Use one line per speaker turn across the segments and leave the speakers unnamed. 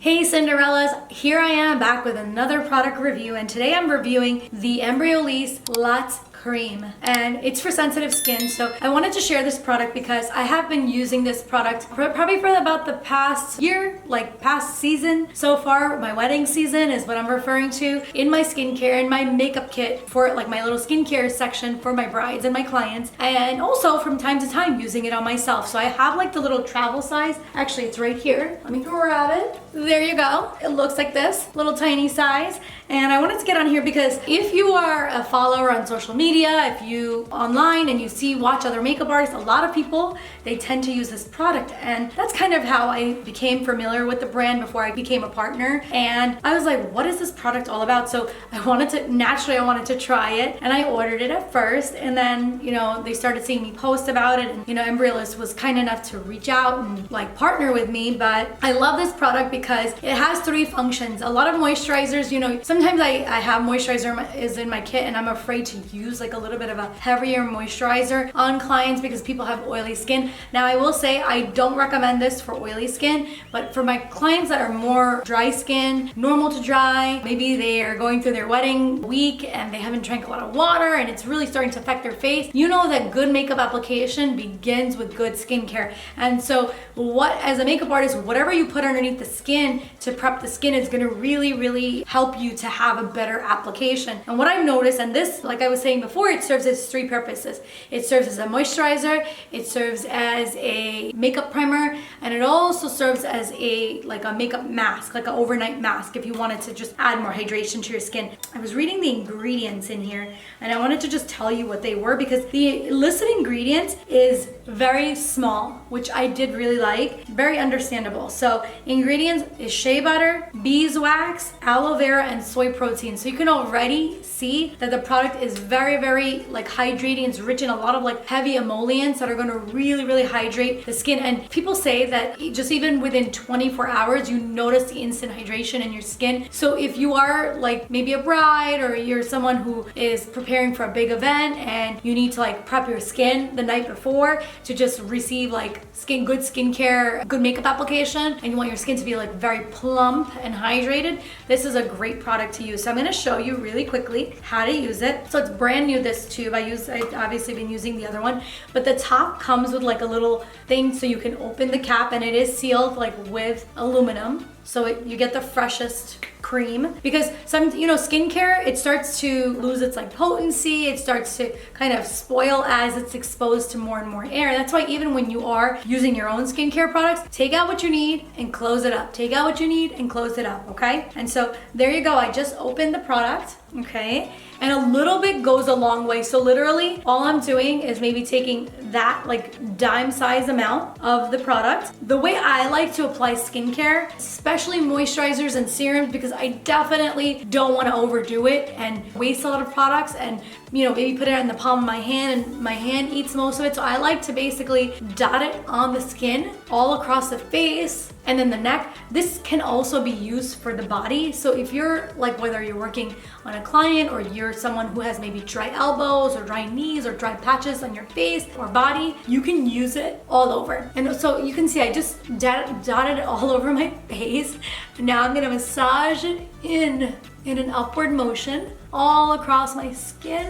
Hey Cinderellas, here I am back with another product review, and today I'm reviewing the Embyrolisse Lait cream, and it's for sensitive skin. So I wanted to share this product because I have been using this product probably for about the past year, like past season so far. My wedding season is what I'm referring to, in my skincare and my makeup kit for like my little skincare section for my brides and my clients, and also from time to time using it on myself. So I have like the little travel size. Actually, it's right here. Let me grab it. There you go. It looks like this little tiny size. And I wanted to get on here because if you are a follower on social media, if you online and you watch other makeup artists, a lot of people, they tend to use this product, and that's kind of how I became familiar with the brand before I became a partner. And I was like, what is this product all about? So I wanted to try it, and I ordered it at first, and then they started seeing me post about it, and Embyrolisse was kind enough to reach out and like partner with me. But I love this product because it has 3 functions. A lot of moisturizers, sometimes I have moisturizer is in my kit, and I'm afraid to use like a little bit of a heavier moisturizer on clients because people have oily skin. Now I will say I don't recommend this for oily skin, but for my clients that are more dry skin, normal to dry, maybe they are going through their wedding week and they haven't drank a lot of water and it's really starting to affect their face, that good makeup application begins with good skincare. And so as a makeup artist, whatever you put underneath the skin to prep the skin is going to really help you to have a better application. And what I've noticed, and this, like I was saying before, it serves as 3 purposes. It serves as a moisturizer, it serves as a makeup primer, and it also serves as a makeup mask, like an overnight mask if you wanted to just add more hydration to your skin. I was reading the ingredients in here, and I wanted to just tell you what they were because the listed ingredients is very small, which I did really like. Very understandable. So ingredients is shea butter, beeswax, aloe vera, and soy protein. So you can already see that the product is very hydrating. It's rich in a lot of heavy emollients that are going to really hydrate the skin. And people say that just even within 24 hours you notice the instant hydration in your skin. So if you are maybe a bride, or you're someone who is preparing for a big event and you need to prep your skin the night before to just receive good skincare, good makeup application, and you want your skin to be very plump and hydrated, this is a great product to use. So I'm going to show you really quickly how to use it. So it's brand new, this tube. I've obviously been using the other one, but the top comes with a little thing so you can open the cap, and it is sealed with aluminum, so you get the freshest cream. Because some skincare, it starts to lose its potency, it starts to kind of spoil as it's exposed to more and more air. That's why even when you are using your own skincare products, take out what you need and close it up. Take out what you need and close it up, okay? And so there you go. I just opened the product, okay? And a little bit goes a long way. So literally all I'm doing is maybe taking that dime size amount of the product. The way I like to apply skincare, especially moisturizers and serums, because I definitely don't want to overdo it and waste a lot of products and maybe put it in the palm of my hand and my hand eats most of it. So I like to basically dot it on the skin all across the face and then the neck. This can also be used for the body. So if you're whether you're working on a client or you're someone who has maybe dry elbows or dry knees or dry patches on your face or body, you can use it all over. And so you can see I just dotted it all over my face. Now I'm gonna massage it in an upward motion all across my skin.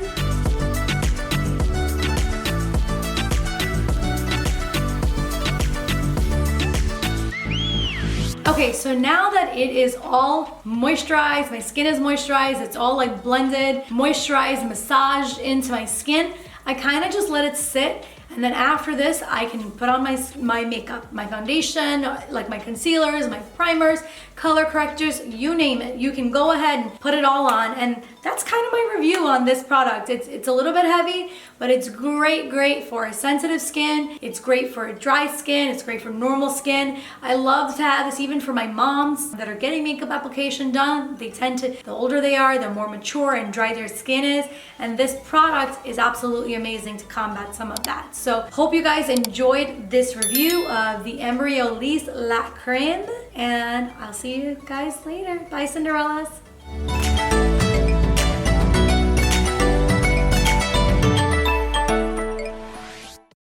Okay, so now that it is all moisturized, my skin is moisturized, it's all blended, moisturized, massaged into my skin, I kind of just let it sit. And then after this, I can put on my makeup, my foundation, my concealers, my primers, color correctors, you name it. You can go ahead and put it all on. And that's kind of my review on this product. It's a little bit heavy, but it's great for a sensitive skin. It's great for a dry skin. It's great for normal skin. I love to have this even for my moms that are getting makeup application done. They tend to, the older they are, the more mature and dry their skin is. And this product is absolutely amazing to combat some of that. So hope you guys enjoyed this review of the Embyrolisse Lait Créme, and I'll see you guys later. Bye, Cinderellas.